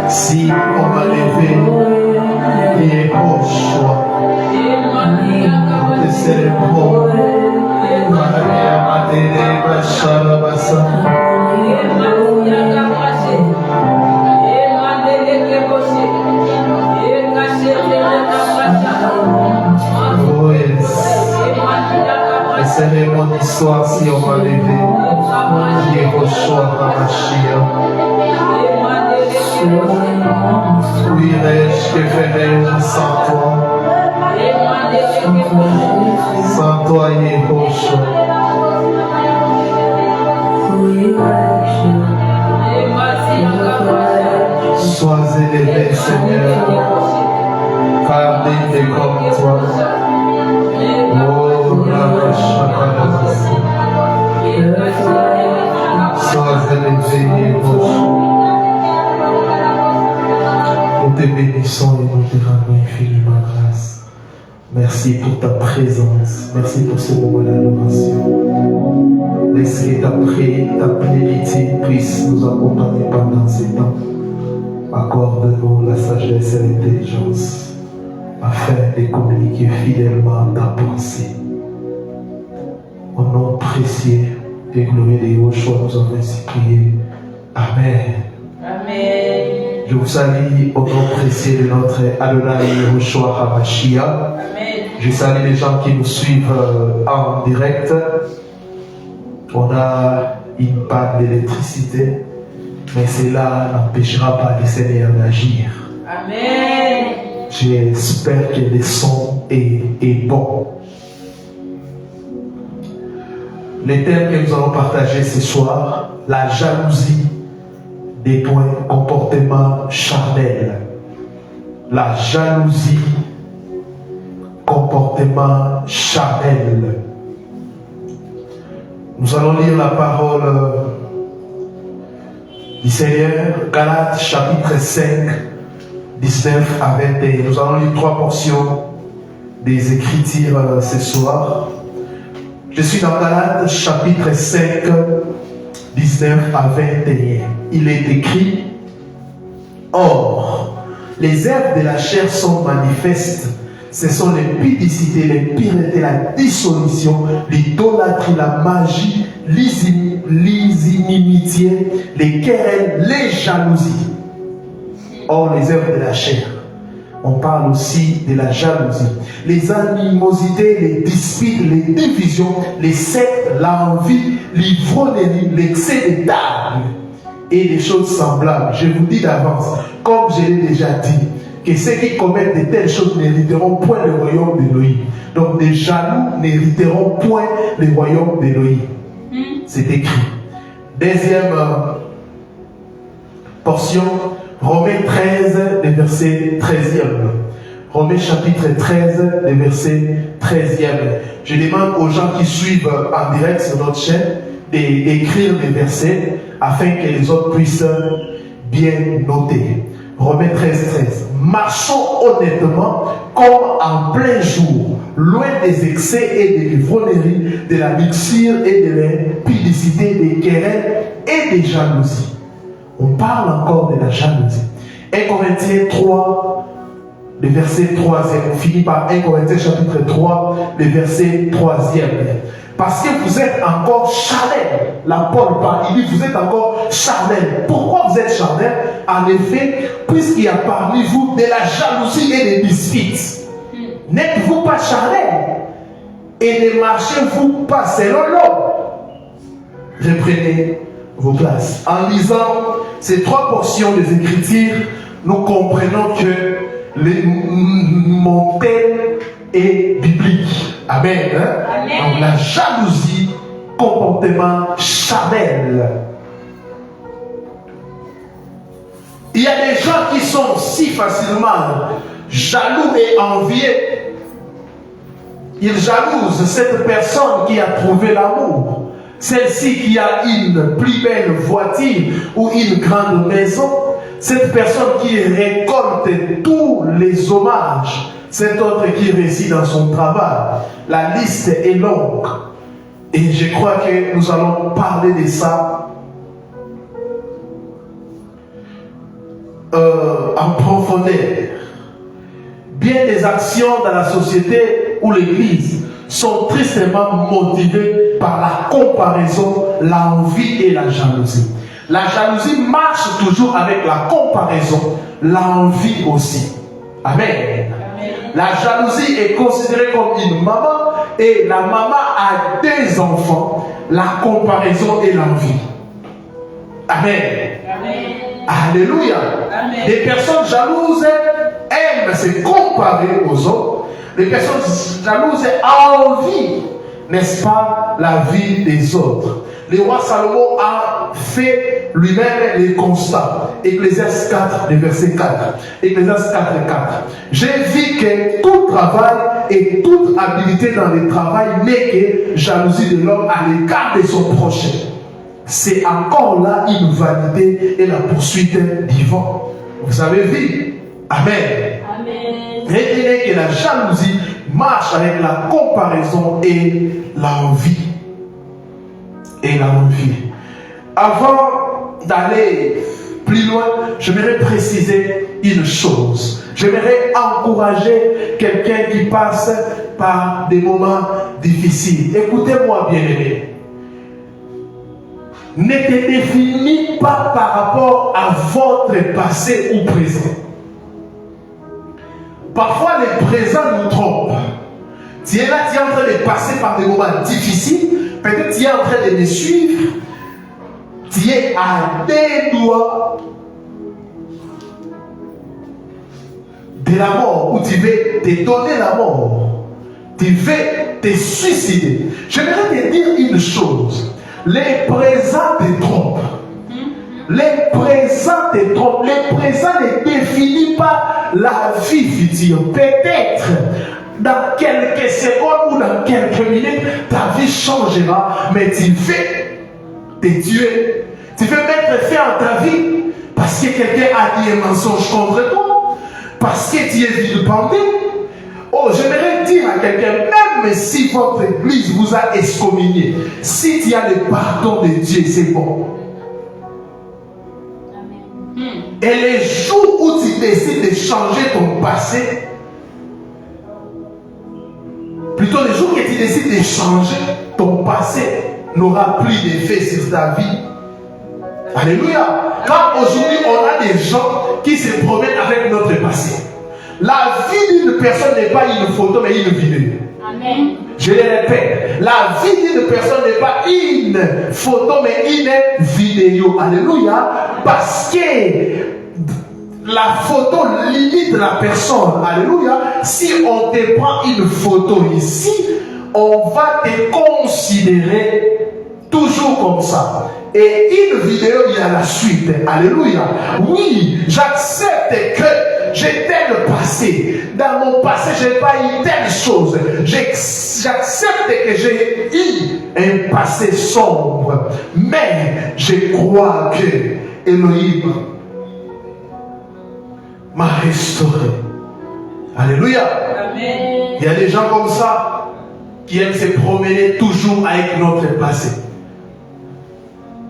Si on va lever et au choix, nous te célébrons. Maria Matere Bashara Basa. Oh yes. La cérémonie soir si on va lever et au choix Ramachia. Où irais-je, que ferais-je sans toi? Sans toi, Yehoshua. Sois élevé, Seigneur, car nul n'est comme toi. Oh, Ramachia. Sois élevé, Yehoshua. Nous te bénissons et nous te rendons infiniment grâce. Merci pour ta présence. Merci pour ce moment d'adoration. Laisse que ta plénitude puisse nous accompagner pendant ces temps. Accorde-nous la sagesse et l'intelligence afin de communiquer fidèlement ta pensée. Au nom précieux et glorieux de Yehoshua, nous avons ainsi prié. Amen. Amen. Je vous salue au nom précieux de notre Adonai Yehoshua HaMashiach. Je salue les gens qui nous suivent en direct. On a une panne d'électricité, mais cela n'empêchera pas le Seigneur d'agir. Amen. J'espère que le son est bon. Les thèmes que nous allons partager ce soir, la jalousie des points comportement charnel. La jalousie, comportement charnel. Nous allons lire la parole du Seigneur, Galates chapitre 5, 19 à 21. Nous allons lire 3 portions des Écritures ce soir. Je suis dans Galates chapitre 5, 19 à 21. Il est écrit: Or, les œuvres de la chair sont manifestes. Ce sont l'impudicie, l'impureté, la dissolution, l'idolâtrie, la magie, les inimitiés, les querelles, les jalousies. Or, les œuvres de la chair. On parle aussi de la jalousie. Les animosités, les disputes, les divisions, les sectes, l'envie, l'ivrognerie, l'excès de table et des choses semblables. Je vous dis d'avance, comme je l'ai déjà dit, que ceux qui commettent de telles choses n'hériteront point le royaume d'Élohim. Donc des jaloux n'hériteront point le royaume d'Élohim. C'est écrit. Deuxième portion, Romains 13, le verset 13e. Romains chapitre 13, le verset 13e. Je demande aux gens qui suivent en direct sur notre chaîne d'écrire les versets afin que les autres puissent bien noter. Romains 13, 13. Marchons honnêtement comme en plein jour, loin des excès et de l'ivrognerie, de la mixture et de l'impudicité, des querelles et des jalousies. On parle encore de la jalousie. 1 Corinthiens 3, le verset 3e. On finit par 1 Corinthiens chapitre 3, le verset 3e. Parce que vous êtes encore charnel. Paul parle, il dit vous êtes encore charnel. Pourquoi vous êtes charnel? En effet, puisqu'il y a parmi vous de la jalousie et des disputes. N'êtes-vous pas charnel? Et ne marchez-vous pas selon l'homme? Reprenez vos places. En lisant ces 3 portions des Écritures, nous comprenons que mon thème est biblique. Amen. Amen. Donc la jalousie, comportement charnel. Il y a des gens qui sont si facilement jaloux et envieux. Ils jalousent cette personne qui a trouvé l'amour. Celle-ci qui a une plus belle voiture ou une grande maison. Cette personne qui récolte tous les hommages. Cet autre qui réussit dans son travail. La liste est longue. Et je crois que nous allons parler de ça en profondeur. Bien des actions dans la société ou l'église sont tristement motivées par la comparaison, l'envie et la jalousie. La jalousie marche toujours avec la comparaison, l'envie aussi. Amen. La jalousie est considérée comme une maman et la maman a 2 enfants. La comparaison et l'envie. Amen. Amen. Alléluia. Amen. Les personnes jalouses aiment se comparer aux autres. Les personnes jalouses envient, n'est-ce pas, la vie des autres. Le roi Salomon a fait lui-même les constats. Ecclésiaste 4, le verset 4. Ecclésiaste 4, 4. J'ai vu que tout travail et toute habilité dans le travail n'est que jalousie de l'homme à l'égard de son prochain. C'est encore là une vanité et la poursuite du vent. Vous avez vu? Amen. Amen. Retenez que la jalousie marche avec la comparaison et l'envie. Et l'envie. Avant d'aller plus loin, j'aimerais préciser une chose. J'aimerais encourager quelqu'un qui passe par des moments difficiles. Écoutez-moi bien aimé. Ne te définis pas par rapport à votre passé ou présent. Parfois, le présent nous trompe. Tu es là, tu es en train de passer par des moments difficiles. Peut-être tu es en train de me suivre. Tu es à 2 doigts de la mort, ou tu veux te donner la mort, tu veux te suicider. J'aimerais te dire une chose. Les présents te trompent. Les présents te trompent. Les présents ne définissent pas la vie future. Peut-être dans quelques secondes ou dans quelques minutes, ta vie changera, mais tu veux te tuer. Tu veux mettre fin à ta vie parce que quelqu'un a dit un mensonge contre toi, parce que tu es vilipendé. Oh, j'aimerais dire à quelqu'un, même si votre église vous a excommunié, si tu as le pardon de Dieu, c'est bon. Et les jours où tu décides de changer ton passé, plutôt les jours que tu décides de changer ton passé, n'aura plus d'effet sur ta vie. Alléluia. Car aujourd'hui, on a des gens qui se promènent avec notre passé. La vie d'une personne n'est pas une photo, mais une vidéo. Amen. Je le répète, la vie d'une personne n'est pas une photo, mais une vidéo. Alléluia. Parce que la photo limite la personne. Alléluia. Si on te prend une photo ici, on va te considérer toujours comme ça. Et une vidéo, il y a la suite. Alléluia. Oui, j'accepte que j'ai tel passé. Dans mon passé, je n'ai pas eu telle chose. J'accepte que j'ai eu un passé sombre. Mais je crois que Elohim m'a restauré. Alléluia. Amen. Il y a des gens comme ça qui aiment se promener toujours avec notre passé.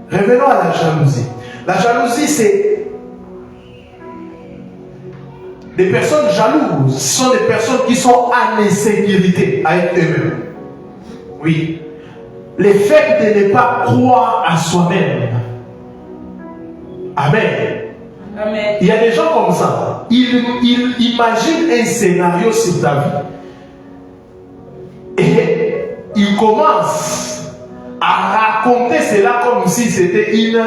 Revenons à la jalousie. La jalousie, c'est des personnes jalouses. Ce sont des personnes qui sont en insécurité avec eux-mêmes. Oui. Le fait de ne pas croire à soi-même. Amen. Amen. Il y a des gens comme ça. Ils imaginent un scénario sur ta vie. Et ils commencent à raconter cela comme si c'était une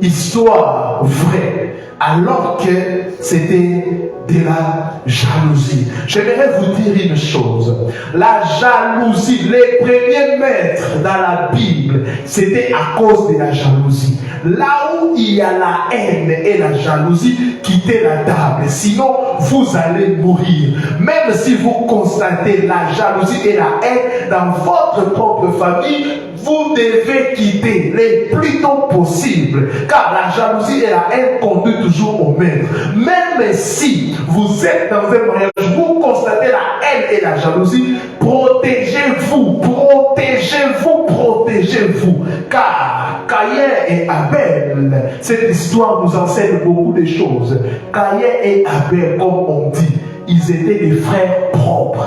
histoire vraie, alors que c'était de la jalousie. J'aimerais vous dire une chose. La jalousie, les premiers maîtres dans la Bible, c'était à cause de la jalousie. Là où il y a la haine et la jalousie, quittez la table. Sinon, vous allez mourir. Même si vous constatez la jalousie et la haine dans votre propre famille, vous devez quitter le plus tôt possible. Car la jalousie et la haine conduisent toujours au maître. Même si vous êtes dans un mariage, vous constatez la haine et la jalousie, protégez-vous, protégez-vous, protégez-vous. Car Caïn et Abel, cette histoire nous enseigne beaucoup de choses. Caïn et Abel, comme on dit, ils étaient des frères propres.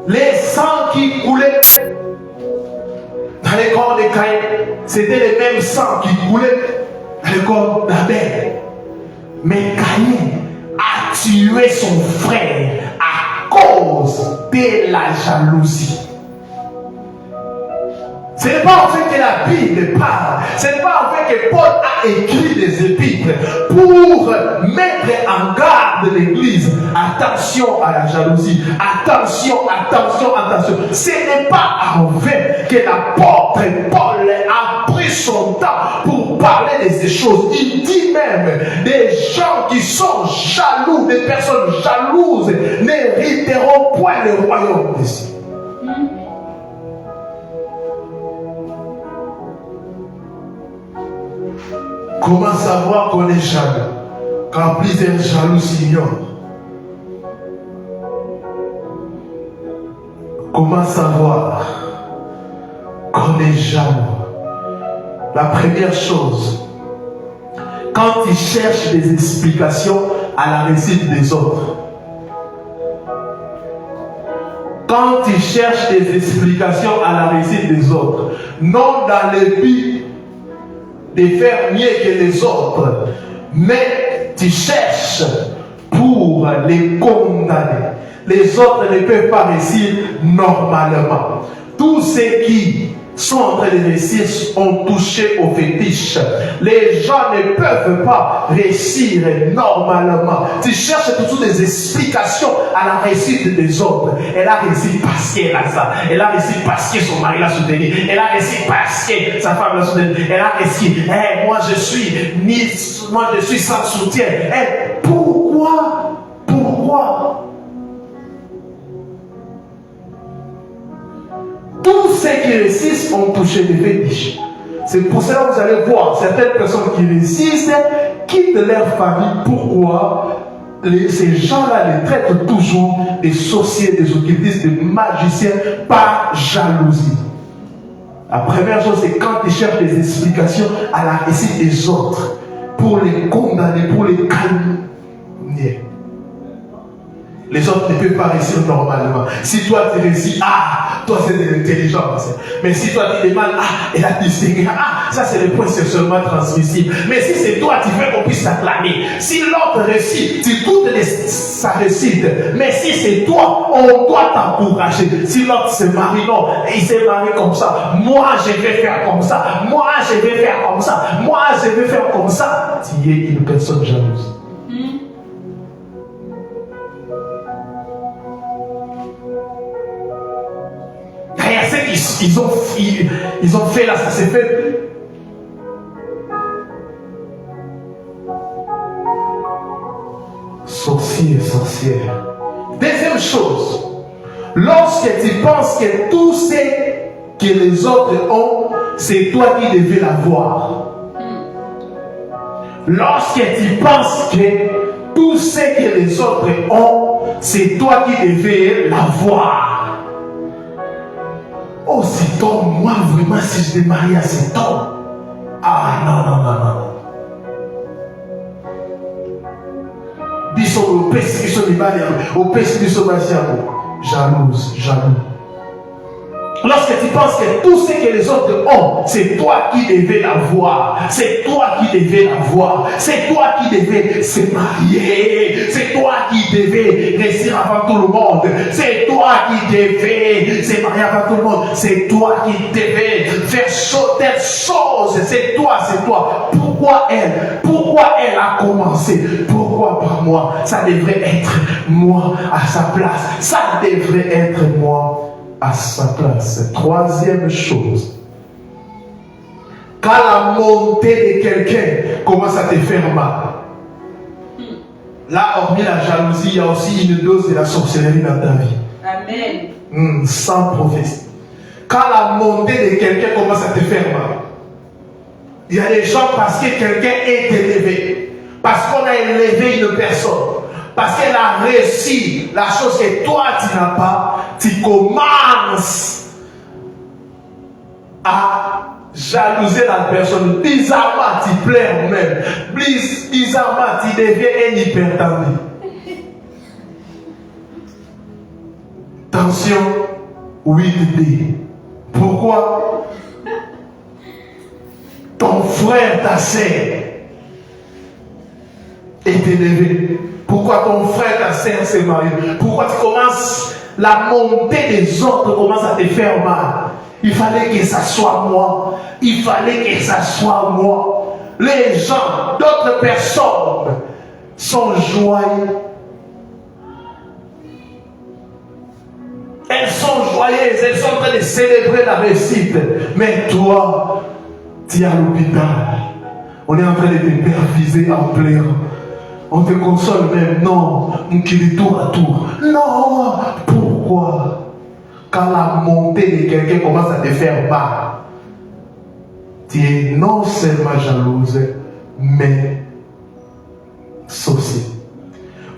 Les sangs qui coulaient dans les corps de Caïn, c'était les mêmes sangs qui coulaient dans les corps d'Abel. Mais Caïn a tué son frère à cause de la jalousie. Ce n'est pas en fait que la Bible parle, ce n'est pas en fait que Paul a écrit des épîtres pour mettre en garde l'Église. Attention à la jalousie, attention, attention, attention. Ce n'est pas en fait que l'apôtre Paul a pris son temps pour parler de ces choses. Il dit même, des gens qui sont jaloux, des personnes jalouses, n'hériteront point le royaume d'ici. Comment savoir qu'on est jaloux quand plusieurs jaloux s'ignorent? Comment savoir qu'on est jaloux? La première chose, quand ils cherchent des explications à la réussite des autres. Quand ils cherchent des explications à la réussite des autres, non dans le but de faire mieux que les autres, mais tu cherches pour les condamner. Les autres ne peuvent pas réussir normalement. Tous ceux qui sont en train de réussir, ont touché au fétiche. Les gens ne peuvent pas réussir normalement. Tu cherches toujours des explications à la réussite des autres. Elle a réussi parce qu'elle a ça. Elle a réussi parce que son mari l'a soutenu. Elle a réussi parce que sa femme l'a soutenu. Elle a réussi. Hey, moi je suis sans soutien. Hey, pourquoi? Tous ceux qui réussissent ont touché des fétiches. C'est pour cela que vous allez voir certaines personnes qui réussissent quittent leur famille. Pourquoi? Ces gens-là les traitent toujours des sorciers, des occultistes, des magiciens par jalousie. La première chose, c'est quand ils cherchent des explications à la réussite des autres pour les condamner, pour les calmer. Les autres ne peuvent pas réussir normalement. Si toi tu réussis, toi c'est de l'intelligence. Mais si toi tu demandes, elle a distingué, ça c'est le point seulement transmissible. Mais si c'est toi, tu veux qu'on puisse t'acclamer. Si l'autre réussit, tu doutes de sa réussite. Mais si c'est toi, on doit t'encourager. Si l'autre se marie, non, il s'est marié comme ça. Moi je vais faire comme ça. Moi je vais faire comme ça. Moi je vais faire comme ça. Tu es une personne jalouse. Ils ont fait là, ça s'est fait. Sorcier et sorcière. Deuxième chose, lorsque tu penses que tout ce que les autres ont, c'est toi qui devais l'avoir. Lorsque tu penses que tout ce que les autres ont, c'est toi qui devais l'avoir. Oh, cet homme, moi vraiment, si je t'ai marié à cet homme. Non. Biso au pèse qui sont au pèse qui sont jalouse. Lorsque tu penses que tout ce que les autres ont, c'est toi qui devais l'avoir. C'est toi qui devais l'avoir. C'est toi qui devais se marier. C'est toi qui devais réussir avant tout le monde. C'est toi qui devais se marier avant tout le monde. C'est toi qui devais faire telle chose. C'est toi. Pourquoi elle a commencé? Pourquoi par moi? Ça devrait être moi à sa place. Ça devrait être moi à sa place. Troisième chose, quand la montée de quelqu'un commence à te faire mal, là, hormis la jalousie, il y a aussi une dose de la sorcellerie dans ta vie. Amen. Sans prophétie. Quand la montée de quelqu'un commence à te faire mal, il y a des gens parce que quelqu'un est élevé, parce qu'on a élevé une personne, parce qu'elle a réussi la chose que toi tu n'as pas, tu commences à jalouser la personne. Bizarrement, tu pleures même. Bizarrement, tu deviens un hypertendu. Tension 8D. Pourquoi? Ton frère, ta sœur est élevé. Pourquoi ton frère, ta sœur s'est marié? Pourquoi tu commences, la montée des autres commence à te faire mal? Il fallait que ça soit moi. Il fallait que ça soit moi. Les gens, d'autres personnes sont joyeux. Elles sont joyeuses, elles sont en train de célébrer la réussite. Mais toi, tu es à l'hôpital. On est en train de te perviser en pleurant. On te console même. Non, on quitte tour à tour. Non, pourquoi? Quand la montée de quelqu'un commence à te faire mal, tu es non seulement jalouse, mais sorcier.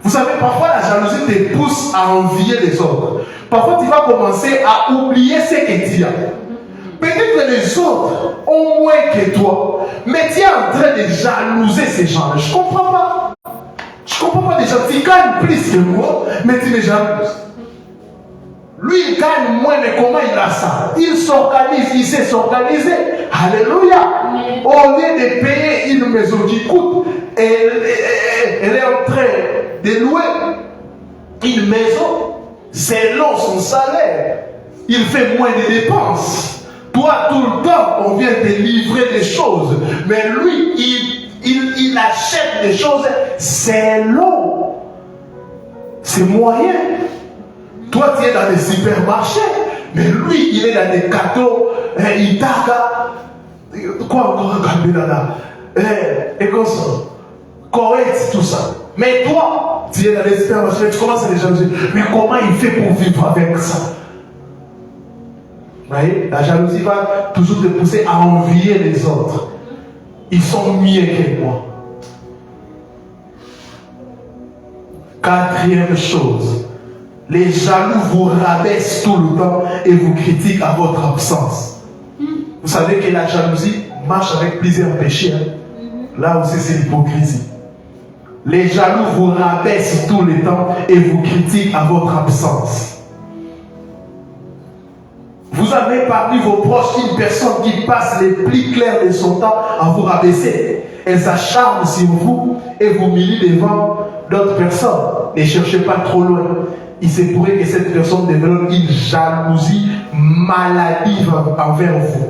Vous savez, parfois la jalousie te pousse à envier les autres. Parfois tu vas commencer à oublier ce que tu as. Peut-être que les autres ont moins que toi, mais tu es en train de jalouser ces gens-là. Je ne comprends pas. Je ne comprends pas déjà. Tu gagnes plus que moi, mais tu me jalouses. Lui, il gagne moins, mais comment il a ça? Il s'organise, il sait s'organiser. Alléluia. Au lieu de payer une maison qui coûte, elle est en train de louer une maison selon son salaire. Il fait moins de dépenses Toi, tout le temps, on vient te livrer des choses. Mais lui, il achète des choses selon ses moyens. Toi, tu es dans des supermarchés. Mais lui, il est dans des cadeaux. Il taga. Quoi encore, Gambinana? Et comme ça. Correct, tout ça. Mais toi, tu es dans les supermarchés. Tu commences à les jalouser. Mais comment il fait pour vivre avec ça? Vous voyez, la jalousie va toujours te pousser à envier les autres. Ils sont mieux que moi. Quatrième chose, les jaloux vous rabaissent tout le temps et vous critiquent à votre absence. Vous savez que la jalousie marche avec plusieurs péchés. Là aussi, c'est l'hypocrisie. Les jaloux vous rabaissent tout le temps et vous critiquent à votre absence. Vous avez parmi vos proches une personne qui passe les plis clairs de son temps à vous rabaisser. Elle s'acharne sur vous et vous humilie devant d'autres personnes. Ne cherchez pas trop loin. Il se pourrait que cette personne développe une jalousie maladive envers vous.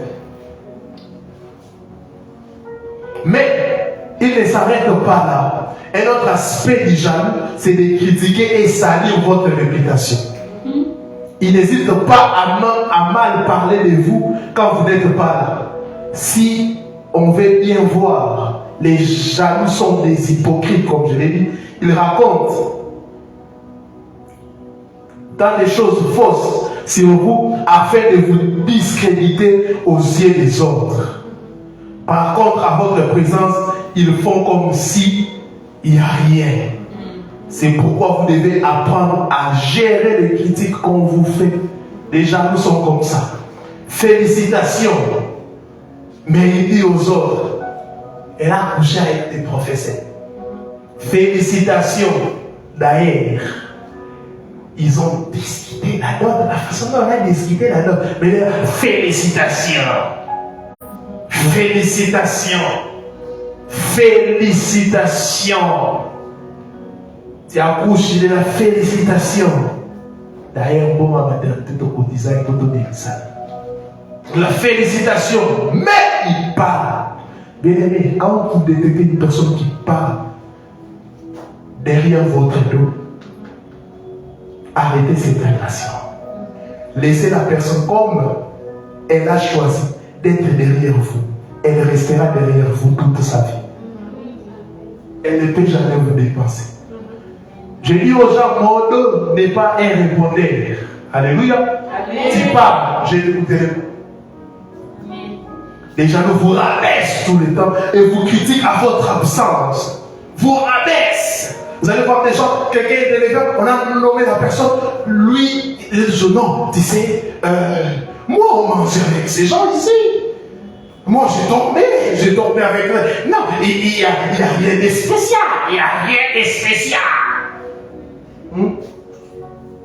Mais il ne s'arrête pas là. Un autre aspect du jaloux, c'est de critiquer et salir votre réputation. Il n'hésite pas à mal parler de vous quand vous n'êtes pas là. Si on veut bien voir, les jaloux sont des hypocrites, comme je l'ai dit. Ils racontent dans des choses fausses sur vous afin de vous discréditer aux yeux des autres. Par contre, à votre présence, ils font comme si il n'y a rien. C'est pourquoi vous devez apprendre à gérer les critiques qu'on vous fait. Les jaloux sont comme ça. Félicitations. Mais il dit aux autres, elle a couché avec des professeurs. Félicitations. D'ailleurs, ils ont discuté la note, la façon dont on a discuté la note. Mais félicitations. Félicitations. Félicitations. Tu as couché de la félicitation. D'ailleurs, bon, ma maternité, ton cotisant, ton ça. La félicitation. Mais il parle. Bien aimé, quand vous détectez une personne qui parle derrière votre dos, arrêtez cette relation. Laissez la personne comme elle a choisi d'être derrière vous. Elle restera derrière vous toute sa vie. Elle ne peut jamais vous dépasser. Je dis aux gens, mon dos n'est pas un répondeur. Alléluia. Amen. Tu parles, je l'écouterai. Les gens vous rabaissent tout le temps et vous critiquent à votre absence. Vous rabaissent. Vous allez voir des gens, quelqu'un est élevé, on a nommé la personne, lui, il dit non, tu sais, moi on mange avec ces gens ici. Moi j'ai dormi avec eux. Non, il n'y a rien de spécial. Il n'y a rien de spécial.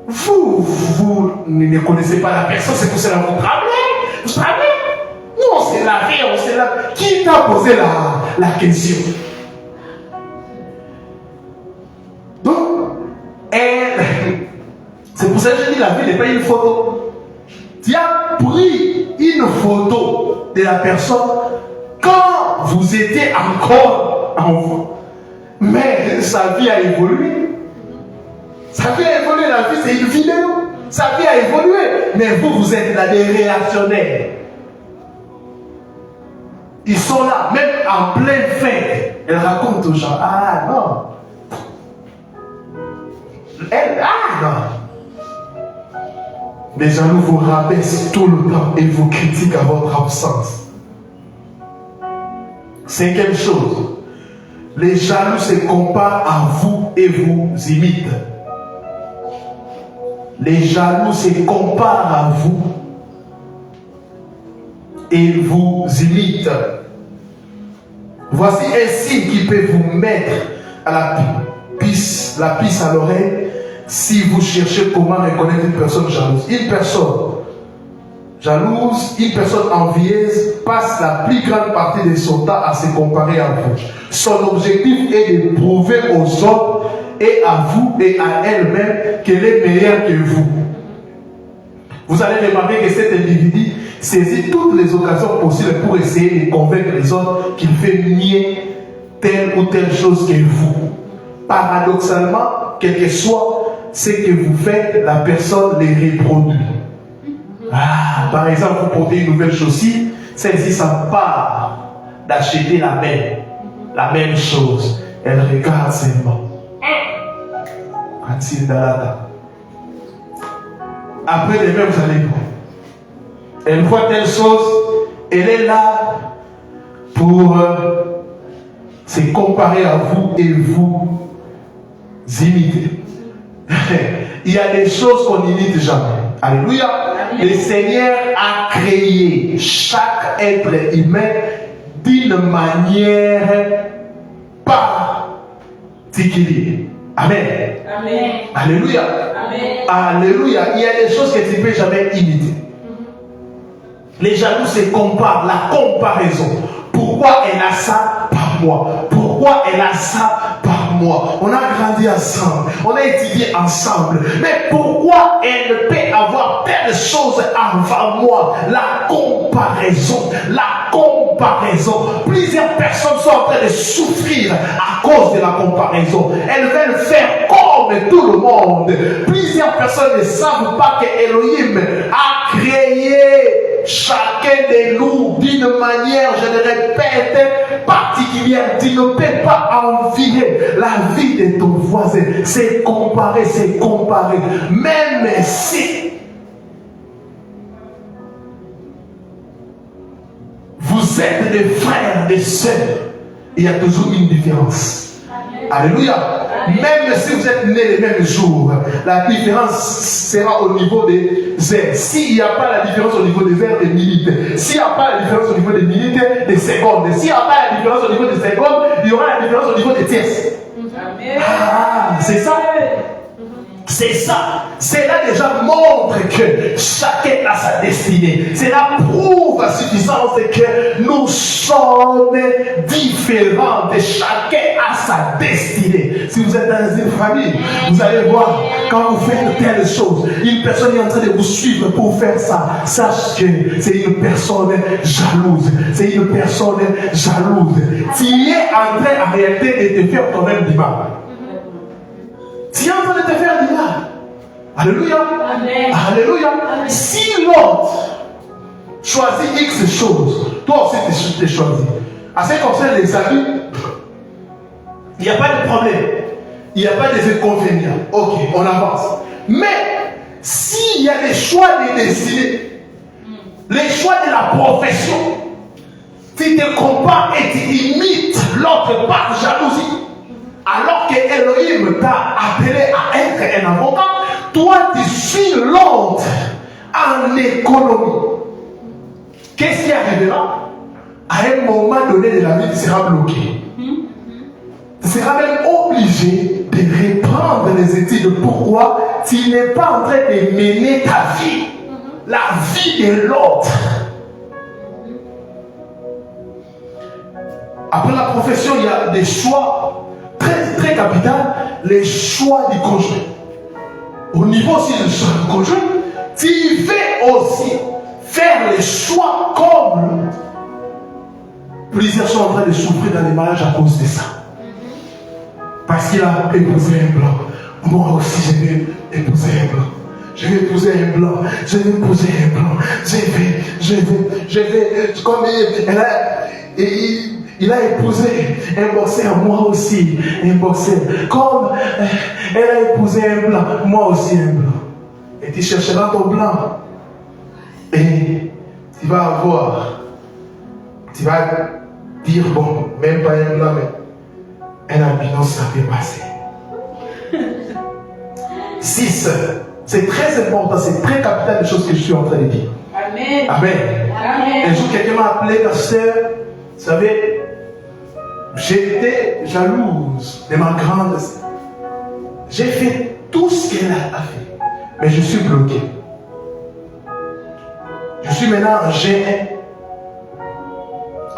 Vous ne connaissez pas la personne, c'est pour cela que vous tremblez. Vous tremblez. Nous, on s'est lavé, on s'est lavé. Qui t'a posé la question? Donc, c'est pour ça que je dis la vie n'est pas une photo. Tu as pris une photo de la personne quand vous étiez encore en vous. Mais sa vie a évolué. Sa vie a évolué, la vie c'est une vidéo. Sa vie a évolué. Mais vous êtes là des réactionnaires. Ils sont là, même en pleine fête. Elle raconte aux gens, ah non. Ah non. Les jaloux vous rabaissent tout le temps et vous critiquent à votre absence. Cinquième chose, les jaloux se comparent à vous et vous imitent. Les jaloux se comparent à vous et vous imitent. Voici un signe qui peut vous mettre à la pisse à l'oreille si vous cherchez comment reconnaître une personne jalouse. Une personne jalouse, une personne envieuse passe la plus grande partie de son temps à se comparer à vous. Son objectif est de prouver aux autres et à vous et à elle-même qu'elle est meilleure que vous. Vous allez remarquer que cet individu, saisit toutes les occasions possibles pour essayer de convaincre les autres qu'il fait mieux telle ou telle chose que vous. Paradoxalement, quel que soit ce que vous faites, la personne les reproduit. Par exemple, vous portez une nouvelle chaussure, celle-ci s'empare d'acheter la même chose. Elle regarde seulement. Après demain, vous allez voir. Elle voit telle chose, elle est là pour se comparer à vous et vous imiter. Il y a des choses qu'on n'imite jamais. Alléluia. Le Seigneur a créé chaque être humain d'une manière particulière. Amen. Amen. Alléluia. Amen. Alléluia. Il y a des choses que tu ne peux jamais imiter. Les jaloux se comparent, la comparaison. Pourquoi elle a ça par moi? Pourquoi elle a ça par moi? On a grandi ensemble, on a étudié ensemble. Mais pourquoi elle peut avoir telle chose avant moi? La comparaison, la comparaison. Plusieurs personnes sont en train de souffrir à cause de la comparaison. Elles veulent faire comme tout le monde. Plusieurs personnes ne savent pas que Elohim a créé chacun de nous d'une manière, je le répète, particulière. Tu ne peux pas envier la vie de ton voisin. C'est comparer, c'est comparer. Même si vous êtes des frères, des sœurs, il y a toujours une différence. Alléluia. Même si vous êtes nés le même jour, la différence sera au niveau des heures. S'il n'y a pas la différence au niveau des heures, des minutes. S'il n'y a pas la différence au niveau des minutes, des secondes. S'il n'y a pas la différence au niveau des secondes, il y aura la différence au niveau des tierces. C'est ça. C'est ça. Cela déjà montre que chacun a sa destinée. Cela prouve à suffisance que nous sommes différents. Chacun a sa destinée. Si vous êtes dans une famille, vous allez voir, quand vous faites telle chose, une personne est en train de vous suivre pour faire ça. Sache que c'est une personne jalouse. C'est une personne jalouse. Tu es en train en réalité de te faire toi-même du mal. Tu es en train de te faire du mal. Alléluia. Amen. Alléluia. Amen. Si l'autre choisit X choses, toi aussi tu choisis. À ce qui concerne les amis, il n'y a pas de problème. Il n'y a pas d'inconvénients. Ok, on avance. Mais s'il y a des choix de destinée, les choix de la profession, tu te compares et tu imites l'autre par jalousie. Alors que Elohim t'a appelé à être un avocat, toi tu suis l'autre en économie. Qu'est-ce qui arrivera? À un moment donné de la vie, tu seras bloqué. Tu seras même obligé de reprendre les études. Pourquoi? Tu n'es pas en train de mener ta vie, la vie de l'autre. Après la profession, il y a des choix très capital, les choix du conjoint. Au niveau aussi du choix du conjoint, tu veux aussi faire les choix comme plusieurs sont en train de souffrir dans les mariages à cause de ça. Parce qu'il a épousé un blanc. Moi aussi je vais épouser un blanc. Je vais épouser un blanc. Je vais épouser un blanc. Je vais. Comme il a épousé un boxeur, moi aussi un boxeur. Comme elle a épousé un blanc, moi aussi un blanc. Et tu chercheras ton blanc. Et tu vas avoir. Tu vas dire, bon, même pas un blanc, mais un albino, ça fait passer. 6. C'est très important, c'est très capital des choses que je suis en train de dire. Amen. Amen. Amen. Un jour, quelqu'un m'a appelé, pasteur, vous savez, j'étais jalouse de ma grande sœur. J'ai fait tout ce qu'elle a fait, mais je suis bloqué. Je suis maintenant en G1,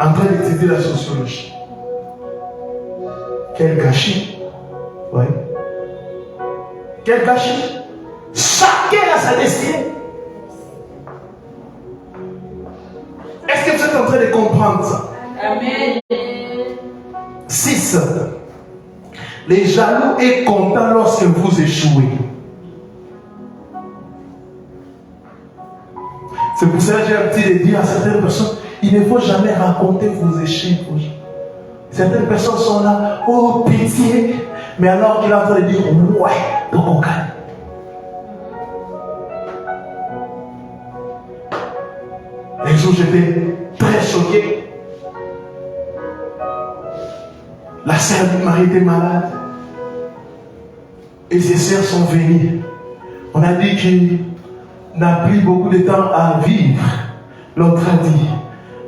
en train d'étudier la sociologie. Quel gâchis. Oui. Quel gâchis. Chacun a sa destinée. train de comprendre ça? Amen. 6. Les jaloux est content lorsque vous échouez. C'est pour ça que j'ai l'habitude de dire à certaines personnes, il ne faut jamais raconter vos échecs. Certaines personnes sont là, oh pitié, mais alors qu'il est en train de dire, ouais, donc on gagne. Un jour, j'étais très choqué. La sœur du mari était malade. Et ses sœurs sont venues. On a dit qu'il n'a plus beaucoup de temps à vivre. L'autre a dit,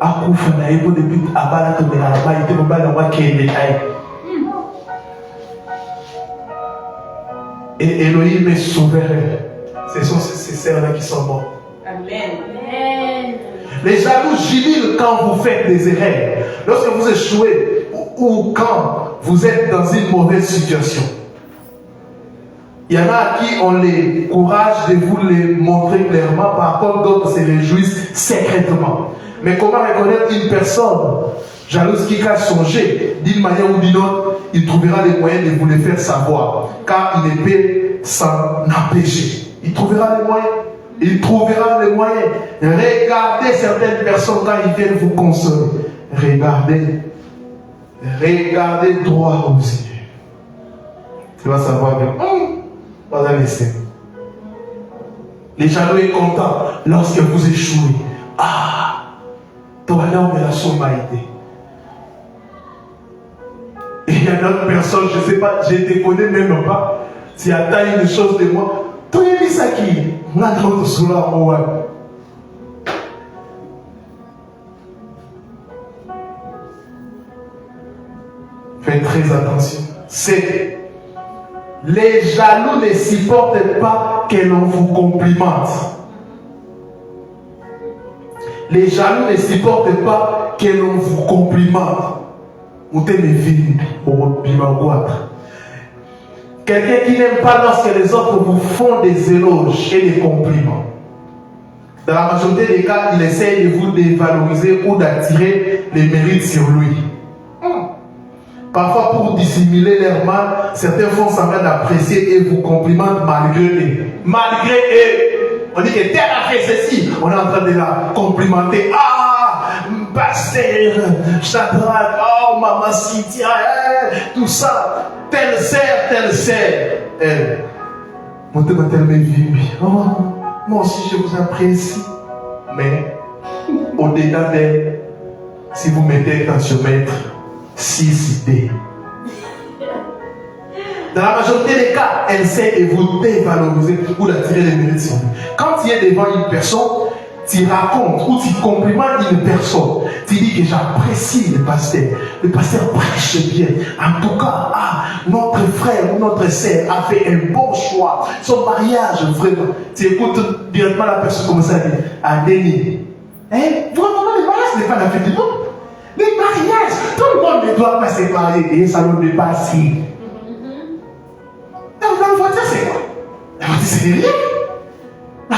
à Koufana, il faut depuis à Balatomé, à la Baïté, au Balawa, qui est détaillé. Et Elohim est souverain. Ce sont ces sœurs-là qui sont mortes. Amen. Les jaloux jubilent quand vous faites des erreurs. Lorsque vous échouez ou quand vous êtes dans une mauvaise situation. Il y en a à qui on les courage de vous les montrer clairement, par contre d'autres se réjouissent secrètement. Mais comment reconnaître une personne jalouse qui a songé d'une manière ou d'une autre, il trouvera les moyens de vous les faire savoir, car il ne peut s'en empêcher. Il trouvera les moyens. Il trouvera les moyens. Regardez certaines personnes quand ils viennent vous consoler. Regardez droit aux yeux. Tu vas savoir que on va laisser. Les jaloux sont contents lorsque vous échouez. Ah, ton honneur de la sommalité. Et il y a d'autres personnes, je ne sais pas, je ne te connais même pas. Tu attends une chose de moi. Tu es mis ça qui faites très attention. C'est les jaloux ne supportent pas que l'on vous complimente. Les jaloux ne supportent pas que l'on vous complimente. Quelqu'un qui n'aime pas lorsque les autres vous font des éloges et des compliments. Dans la majorité des cas, il essaie de vous dévaloriser ou d'attirer les mérites sur lui. Parfois, pour dissimuler leur mal, certains font semblant d'apprécier et vous complimentent malgré eux. Malgré eux. On dit que tel a fait ceci. On est en train de la complimenter. Ah, pasteur, Shadrach, oh, maman Cynthia, tout ça. Telle sœur. Moi aussi, je vous apprécie. Mais, au-delà d'elle, si vous mettez un géomètre, 6 idées. Dans la majorité des cas, elle sait de vous dévaloriser ou d'attirer les mérites sur vous. Quand tu es devant une personne, tu racontes ou tu complimentes une personne. Tu dis que j'apprécie le pasteur. Le pasteur prêche bien. En tout cas, notre frère ou notre sœur a fait un bon choix. Son mariage, vraiment. Tu écoutes directement la personne comme ça, à déni. Vraiment, le mariage n'est pas la fête du monde. Les mariages, tout le monde ne doit pas se marier et ça ne peut pas si. La voiture, c'est quoi? La voiture, c'est rien. La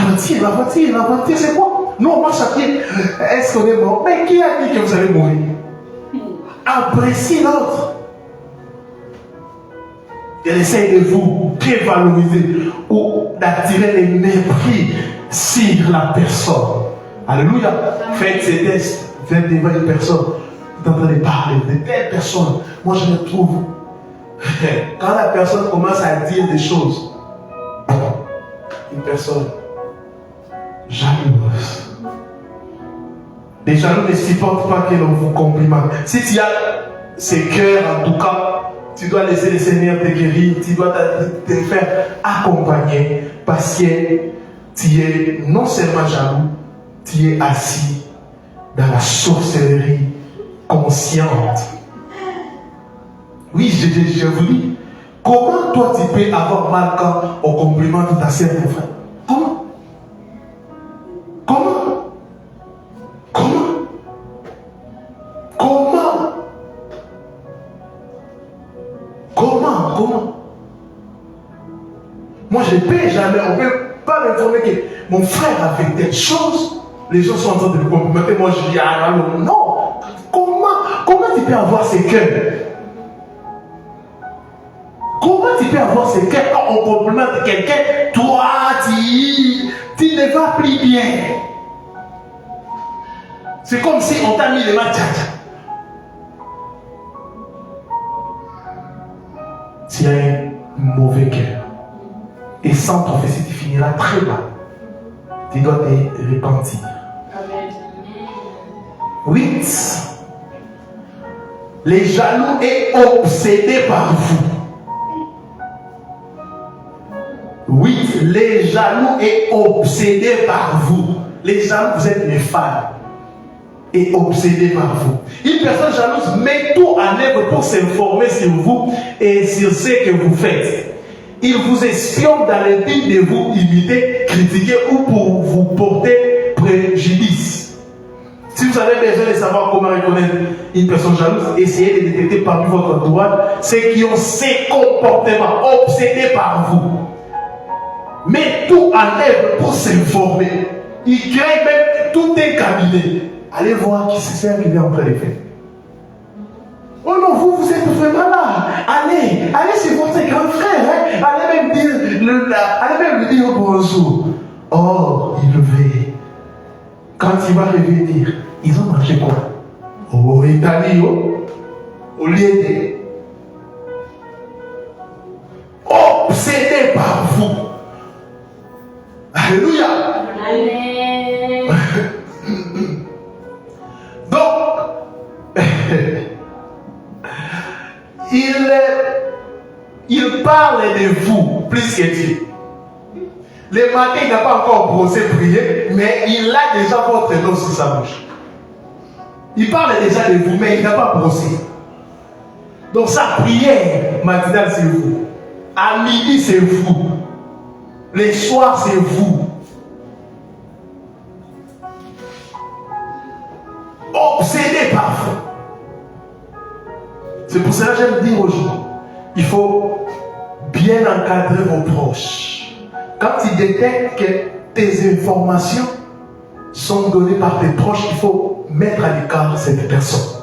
voiture, c'est quoi? Nous, on marche à pied. Est-ce qu'on est mort? Mais qui a dit que vous allez mourir? Appréciez l'autre. Elle essaie de vous dévaloriser ou d'attirer les mépris sur la personne. Alléluia. Faites ces tests. Faites devant une personne. Vous êtes en train de parler de telle personne. Moi, je me trouve. Quand la personne commence à dire des choses, une personne jalouse. Les jaloux ne supportent pas que l'on vous complimente. Si tu as ces cœurs, en tout cas, tu dois laisser le Seigneur te guérir, tu dois te faire accompagner parce que tu es non seulement jaloux, tu es assis dans la sorcellerie consciente. Oui, je vous dis, comment toi tu peux avoir mal quand on complimente ta sœur, ton frère? Comment? Moi, je ne peux jamais, on ne peut pas m'informer que mon frère a fait telle chose. Les gens sont en train de me complimenter. Moi, je dis, ah non, non. Comment tu peux avoir ces cœurs? Comment tu peux avoir ces cœurs quand on complimente quelqu'un? Toi, tu ne vas plus bien. C'est comme si on t'a mis les mains tcha-tcha. Tu as un mauvais cœur. Et sans prophétie, tu finiras très bas. Tu dois te repentir. Amen. 8. Les jaloux est obsédé par vous. 8. Les jaloux est obsédé par vous. Les jaloux, vous êtes les femmes. Et obsédé par vous. Une personne jalouse met tout en œuvre pour s'informer sur vous et sur ce que vous faites. Il vous espionne dans le but de vous imiter, critiquer ou pour vous porter préjudice. Si vous avez besoin de savoir comment reconnaître une personne jalouse, essayez de détecter parmi votre entourage ceux qui ont ces comportements obsédés par vous. Met tout en œuvre pour s'informer. Il crée même tout un cabinet. Allez voir qui c'est qui vient en train de faire. Oh non, vous êtes vraiment là. Allez, c'est votre grand frère. Hein? Allez même lui dire bonjour. Oh, il veut. Quand il va revenir, ils ont mangé quoi? Oh, Italie, au lieu de. Obsédé par vous. Alléluia. Amen. Donc, il parle de vous plus que Dieu. Le matin, il n'a pas encore brossé, prié, mais il a déjà votre nom sur sa bouche. Il parle déjà de vous, mais il n'a pas brossé. Donc sa prière matinale, c'est vous. À midi, c'est vous. Les soirs, c'est vous. Obsédé par vous. C'est pour cela que j'aime dire aux gens, il faut bien encadrer vos proches. Quand ils détectent que tes informations sont données par tes proches, il faut mettre à l'écart cette personne.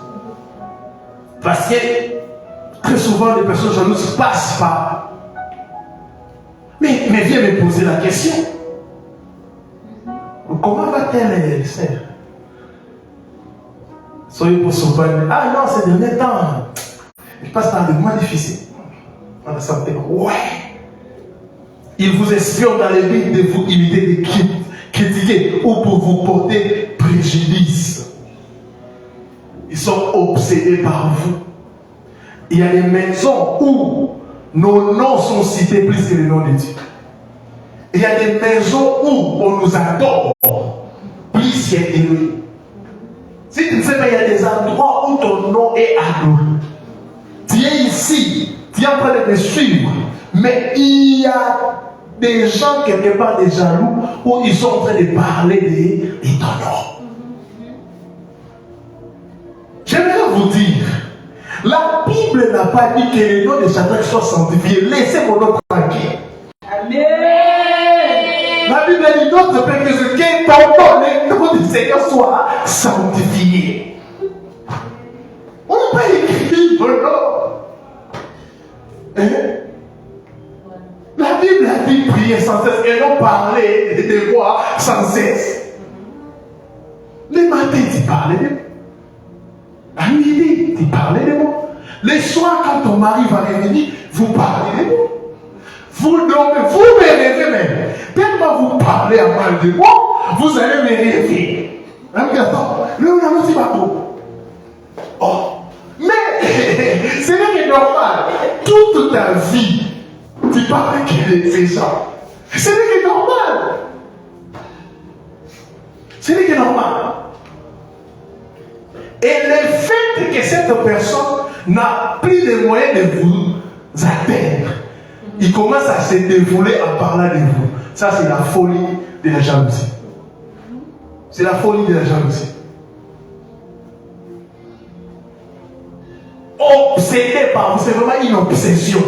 Parce que très souvent, les personnes jalouses passent par. Mais viens me poser la question. Comment va-t-elle, sœur? Soyez pour sauver. Ah non, ces derniers temps, je passe par des moments difficiles. On a senti, ouais. Il vous espionne dans le but de vous imiter, de critiquer ou pour vous porter préjudice. Ils sont obsédés par vous. Il y a des maisons où nos noms sont cités plus que les noms de Dieu. Il y a des maisons où on nous adore plus que Dieu. Si tu ne sais pas, il y a des endroits où ton nom est adoré. Tu es ici, tu es en train de me suivre, mais il y a des gens quelque part, des jaloux, où ils sont en train de parler de ton nom. J'aimerais vous dire, la Bible n'a pas dit que le nom de Shadrach soit sanctifié. Laissez mon nom tranquille. Amen. La Bible dit notre Père Jésus, que ton nom, le nom du Seigneur soit sanctifié. On n'a pas écrit mon nom. Hein? La Bible a dit prier sans cesse et non parler de moi sans cesse. Les matins, tu parlais de moi. À midi, tu parlais de moi. Les soirs, quand ton mari va revenir, vous parlez de moi. Vous dormez, vous me rêvez même. Tellement vous parlez à mal de moi, vous allez me rêver. Regarde, le petit bateau. Oh. Mais, ce n'est que normal. Toute ta vie, tu parles avec ces gens. Ce n'est que normal. Ce n'est que normal. Et le fait que cette personne n'a plus les moyens de vous atteindre, il commence à se dévouler en parlant de vous. Ça, c'est la folie de la jalousie. C'est la folie de la jalousie. Obsédé par vous, c'est vraiment une obsession.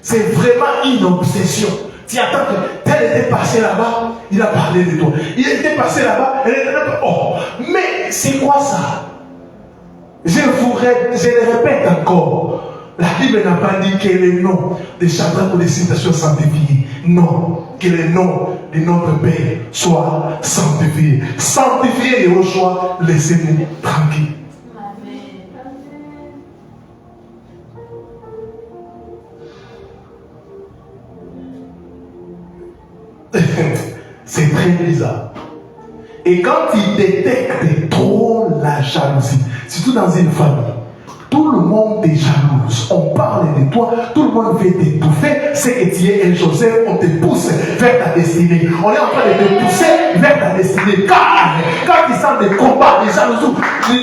C'est vraiment une obsession. Tu attends que tel était passé là-bas, il a parlé de toi. Il était passé là-bas, elle était là-bas. Oh, mais c'est quoi ça? Je le répète encore. La Bible n'a pas dit que le nom de Shadrach ou des citations sanctifiées. Non, que le nom de notre Père soit sanctifié. Sanctifié et au choix, laissez-nous tranquilles. C'est très bizarre. Et quand il détecte trop la jalousie, surtout dans une famille, tout le monde est jalouse. On parle de toi, tout le monde veut t'étouffer. C'est que tu es un Joseph, on te pousse vers ta destinée. On est en train de te pousser vers ta destinée. Quand tu sens des combats, des jalousies qui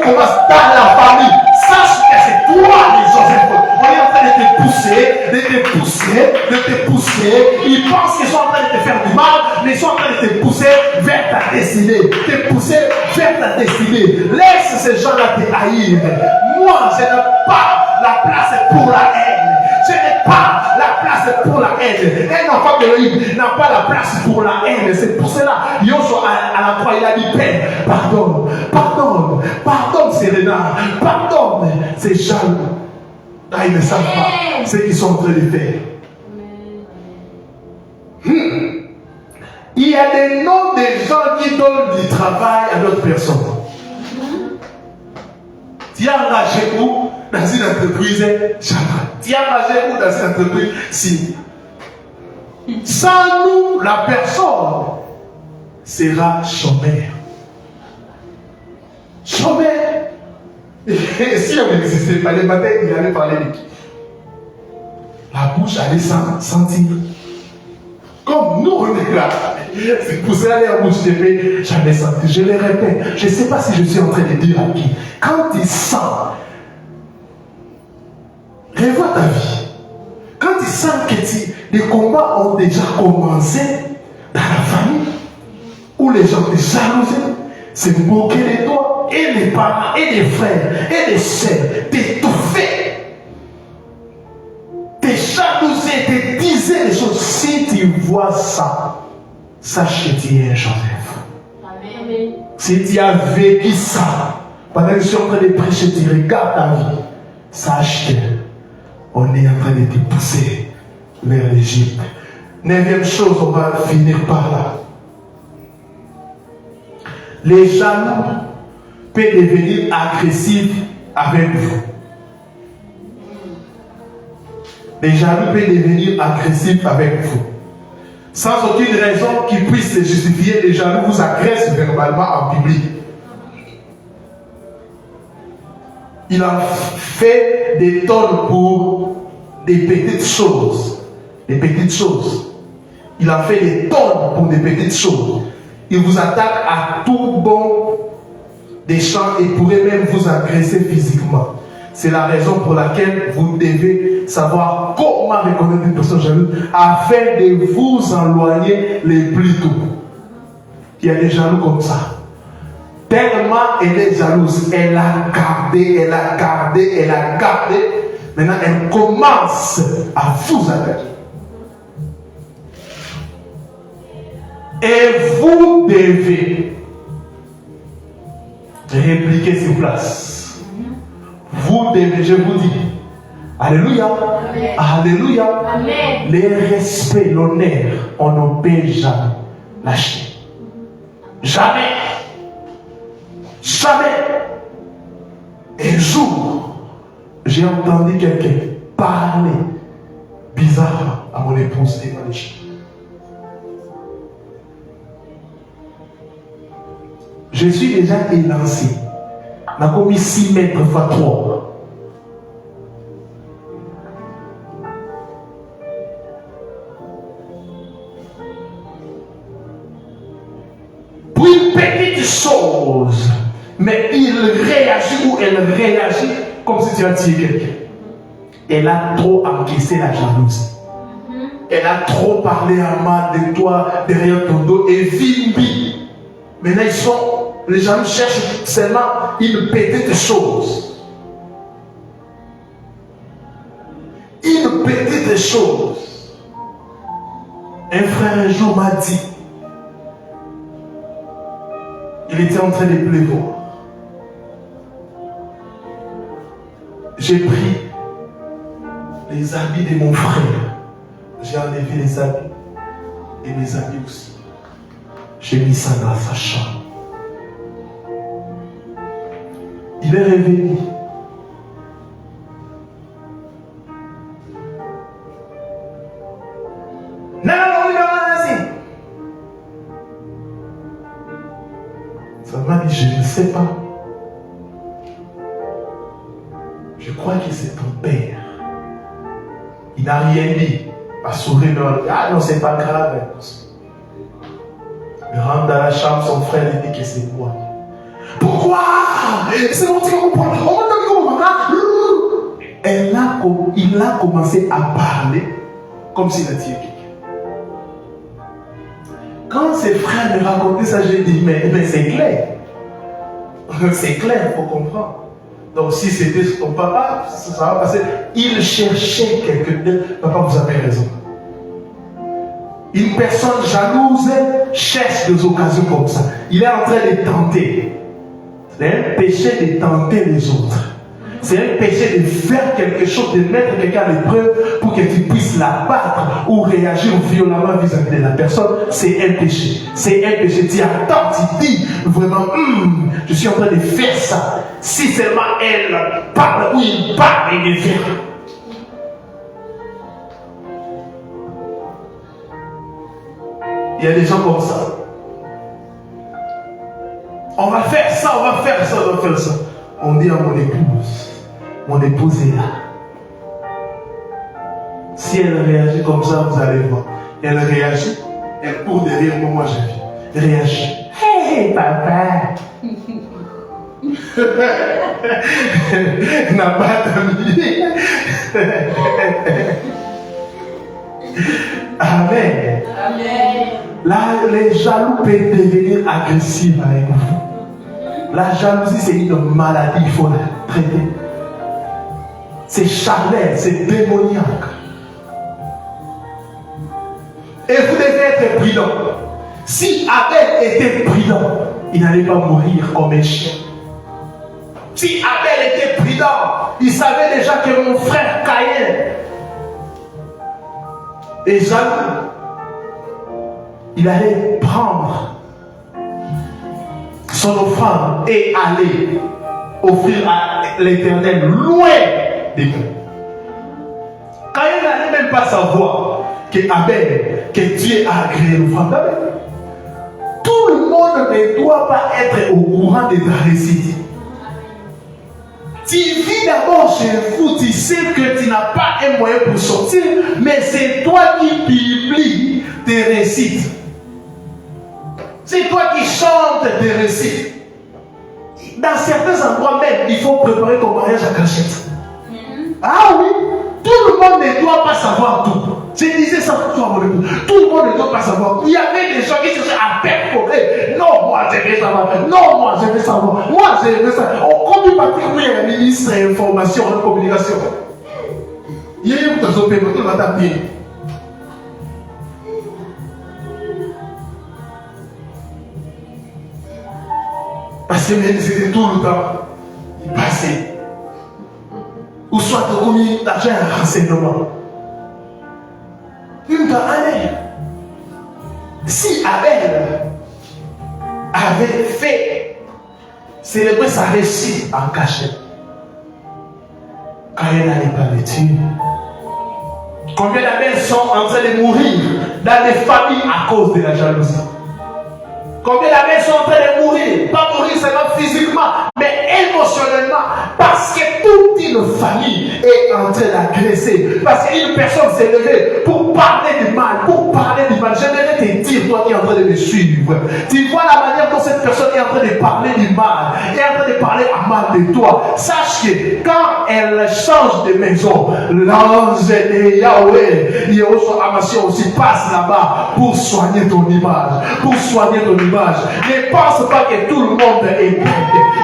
commencent dans la famille, sache que c'est toi, les Joseph. On est en train de te pousser. Ils pensent qu'ils sont en train de te faire du mal, mais ils sont en train de te pousser vers ta destinée. Laisse ces gens-là te haïr. Moi, je n'ai pas la place pour la haine. Un enfant de l'Égypte n'a pas la place pour la haine. C'est pour cela, Yoshua à la croix, il a dit, Père, pardonne Séréna, pardonne ces jaloux. Là, ils ne savent pas ce qu'ils sont en train de faire. Il y a des noms des gens qui donnent du travail à d'autres personnes. Tu es engagé où? Dans une entreprise, tu es engagé où dans une entreprise? Si. Sans nous, la personne sera chômeur. Et si on n'existait pas, les matins, il allait parler de qui? La bouche allait sentir. Comme nous, on est là. C'est pour ça que la bouche de paix, j'avais senti. Je le répète. Je ne sais pas si je suis en train de dire à qui. Quand tu sens, revois ta vie. Quand tu sens que les combats ont déjà commencé dans la famille, où les gens te jalousent, c'est moquer de toi, et les parents, et les frères, et les sœurs, t'étouffer, te jalouser, te diser les choses. Si tu vois ça, sache que tu es un Joseph. Amen. Si tu as vécu ça, pendant que je suis en train de prêcher, tu regardes ta vie, sache que on est en train de te pousser vers l'Égypte. 9e chose, on va finir par là. Les jaloux peuvent devenir agressifs avec vous. Les jaloux peuvent devenir agressifs avec vous. Sans aucune raison qui puisse les justifier, les jaloux vous agressent verbalement en public. Il a fait des tonnes pour des petites choses. Des petites choses. Il a fait des tonnes pour des petites choses. Il vous attaque à tout bon des champs et pourrait même vous agresser physiquement. C'est la raison pour laquelle vous devez savoir comment reconnaître une personne jalouse afin de vous éloigner les plus tôt. Il y a des jaloux comme ça. Tellement elle est jalouse, elle a gardé. Maintenant, elle commence à vous attaquer. Et vous devez répliquer sur place. Vous devez, je vous dis, alléluia, Amen. Alléluia, Amen. Les respects, l'honneur, on ne peut jamais lâcher. Jamais. Un jour, j'ai entendu quelqu'un parler bizarrement à mon épouse et mon épouse. Je suis déjà élancé. On a commis 6 mètres fois 3. Pour une petite chose, mais il réagit ou elle réagit comme si tu as tué quelqu'un. Elle a trop encaissé la jalousie. Elle a trop parlé à mal de toi derrière ton dos et vimbi. Maintenant, les gens cherchent seulement une petite chose. Une petite chose. Un frère un jour m'a dit, il était en train de pleuvoir. J'ai pris les habits de mon frère. J'ai enlevé les habits et mes habits aussi. J'ai mis ça dans sa chambre. Il est revenu. Ça m'a dit, je ne sais pas. Je crois que c'est ton père. Il n'a rien dit. Il a souri. Ah non, c'est pas grave. Il rentre dans la chambre, son frère lui dit que c'est moi. Pourquoi? C'est mon truc. Il a commencé à parler comme s'il a tué quelqu'un. Quand ses frères me racontaient ça, j'ai dit, mais c'est clair. C'est clair, il faut comprendre. Donc si c'était ton papa, ça va passer. Il cherchait quelqu'un d'autre. Papa, vous avez raison. Une personne jalouse cherche des occasions comme ça. Il est en train de tenter. C'est un péché de tenter les autres. C'est un péché de faire quelque chose, de mettre quelqu'un à l'épreuve pour que tu puisses la battre ou réagir violemment vis-à-vis de la personne. C'est un péché. C'est un péché. Tu attends, tu dis vraiment, je suis en train de faire ça. Si seulement elle parle ou il parle, il vient. Il y a des gens comme ça. On va faire ça, on va faire ça, on va faire ça. On dit à mon épouse est là. Si elle réagit comme ça, vous allez voir. Elle réagit, elle court derrière moi, je viens. Elle réagit. Hey, papa! N'a pas d'amis. Amen. Amen. Là, les jaloux peuvent devenir agressifs avec vous. La jalousie, c'est une maladie, il faut la traiter. C'est charnel, c'est démoniaque. Et vous devez être prudent. Si Abel était prudent, il n'allait pas mourir comme un chien. Si Abel était prudent, il savait déjà que mon frère Caïn est jaloux. Il allait prendre son offrande et aller offrir à l'Éternel loin des mains. Caïn n'allait même pas savoir que Dieu a agréé l'offrande d'Abel. Tout le monde ne doit pas être au courant de ta réussite. Tu vis d'abord chez vous, tu sais que tu n'as pas un moyen pour sortir, mais c'est toi qui publies tes réussites. C'est toi qui chantes tes réussites. Dans certains endroits même, il faut préparer ton mariage à cachette. Ah oui, tout le monde ne doit pas savoir tout. Je disais ça pour toi, mon époux. Tout le monde ne doit pas savoir. Il y avait des gens qui cherchaient à perforer. Non, moi je vais savoir. Non, moi je vais savoir. Moi je vais savoir. Comme il Patrick, oui, il y a ministre d'information et de communication. Il y a eu des opérations qui vont t'appeler. Parce que même c'était tout le temps, il passait. Ou soit de combien d'argent à renseignement. Une année. Si Abel avait fait célébrer sa réussite en cachette, Caïn n'allait pas le tuer. Combien d'Abel sont en train de mourir dans les familles à cause de la jalousie? Combien d'Abel sont en train de mourir? Pas mourir seulement physiquement, mais émotionnellement. Parce que toute une famille est en train d'agresser. Parce qu'une personne s'est levée pour parler du mal. J'aimerais te dire, toi qui es en train de me suivre. Tu vois la manière dont cette personne est en train de parler du mal. Est en train de parler à mal de toi. Sache que quand elle change de maison, l'ange de Yahweh, Yehoshua Hamashiach aussi passe là-bas pour soigner ton image. Pour soigner ton image. Ne pense pas que tout le monde est prêt.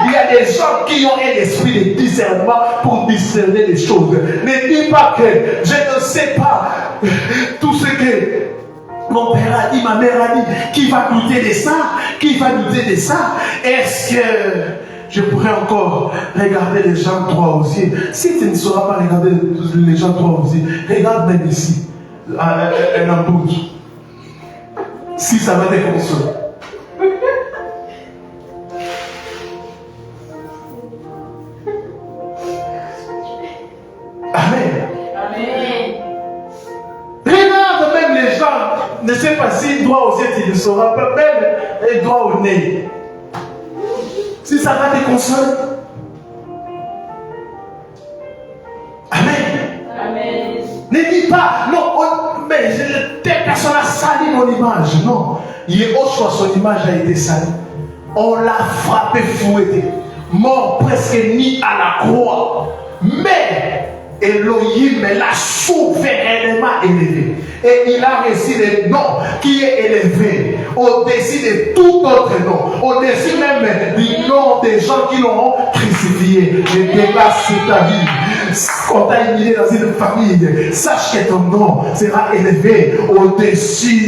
Il y a des gens qui ont un esprit de discernement pour discerner les choses. Ne dis pas que je ne sais pas tout ce que Mon père a dit, ma mère a dit, qui va douter de ça? Qui va douter de ça? Est-ce que je pourrais encore regarder les gens droit aux yeux? Si tu ne sauras pas regarder les gens droit aux yeux, regarde même ici, un embout. Si ça va te consoler. Amen. Amen. Regarde même les gens, ne sais pas si droit aux yeux, tu ne sauras pas, même droit au nez. Si ça va te consoler. Amen. Amen. Ne dis pas, non, mais telle personne a sali mon image. Non. Yehoshua, son image a été salie. On l'a frappé, fouetté, mort presque mis à la croix. Mais Elohim l'a souverainement élevé. Et il a reçu le nom qui est élevé au-dessus de tout autre nom, au-dessus même du nom des gens qui l'ont crucifié. Je délaisse ta vie. Quand tu as humilié dans une famille, sache que ton nom sera élevé au-dessus.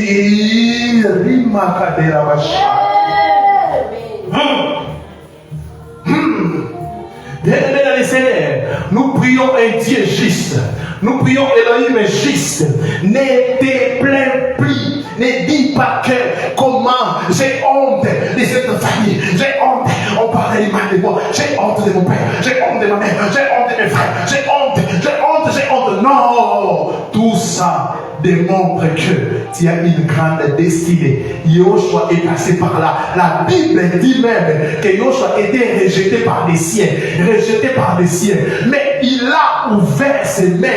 Bien-aimés dans les Seigneur, nous prions un Dieu juste. Nous prions Elohim juste. Ne te plains plus. Ne dis pas que comment j'ai honte de cette famille. J'ai honte. On parle mal de moi. J'ai honte de mon père. J'ai honte de ma mère. J'ai honte de mes frères. J'ai honte. J'ai honte. J'ai honte. Non. Tout ça démontre que tu as une grande destinée. Yoshua est passé par là. La Bible dit même que Yoshua était rejeté par les siens. Rejeté par les siens. Mais il a ouvert ses mains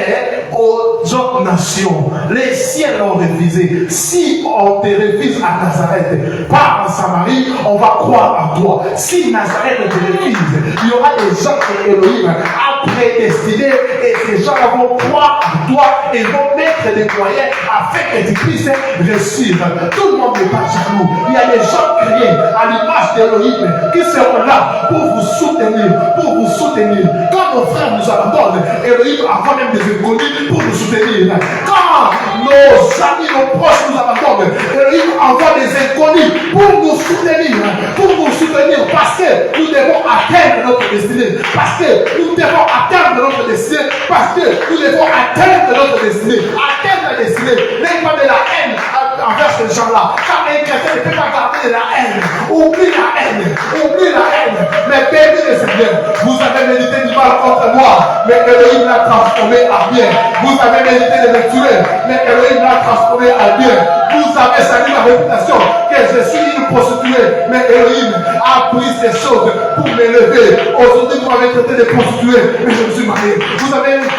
aux autres nations. Les siens l'ont refusé. Si on te refuse à Nazareth, pas en Samarie, on va croire en toi. Si Nazareth te refuse, il y aura des gens que Elohim a prédestinés et ces gens vont croire en toi et vont mettre des moyens afin que tu puisses réussir. Tout le monde n'est pas jaloux. Il y a des gens créés à l'image d'Elohim qui seront là pour vous soutenir, pour vous soutenir. Quand nos frères nous abandonnent, Elohim envoie même des inconnus pour nous soutenir. Quand nos amis, nos proches nous abandonnent, Elohim envoie des inconnus pour nous soutenir. Pour nous soutenir parce que nous devons atteindre notre destinée. Parce que nous devons atteindre notre destinée. Parce que nous devons atteindre notre destinée. Atteindre la destinée. N'ayez pas de la haine envers ces gens-là. Car un chrétien ne peut pas garder de la haine. Oublie la haine. Oublie la haine. Mais béni le Seigneur. Vous avez médité du mal contre moi. Mais Elohim l'a transformé à bien. Vous avez médité de me tuer. Mais Elohim l'a transformé à bien. Vous avez sali ma réputation que je suis une prostituée. Mais Elohim a pris ces choses pour m'élever. Aujourd'hui, vous m'avez traité de prostituée. Mais je me suis marié.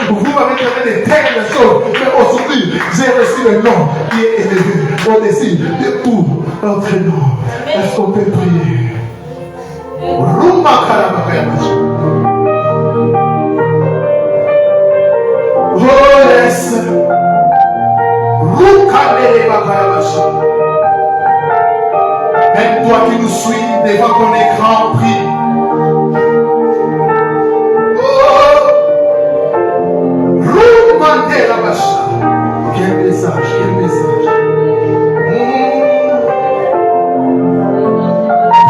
Vous m'avez traité de telles choses. Mais aujourd'hui, j'ai reçu le nom qui est élevé au-dessus de tout notre nom. Est-ce qu'on peut prier? Même toi qui nous suis devant ton écran, prie. Quel message, quel message.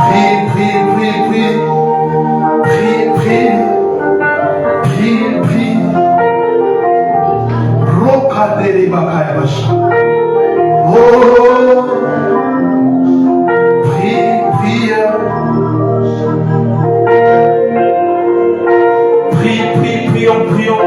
Prie, prie, prie, prie. Prie, prie. Prie, prie. Rokadele bakaya basha. Oh. Prie, prie. Prie, prie, prions, prions.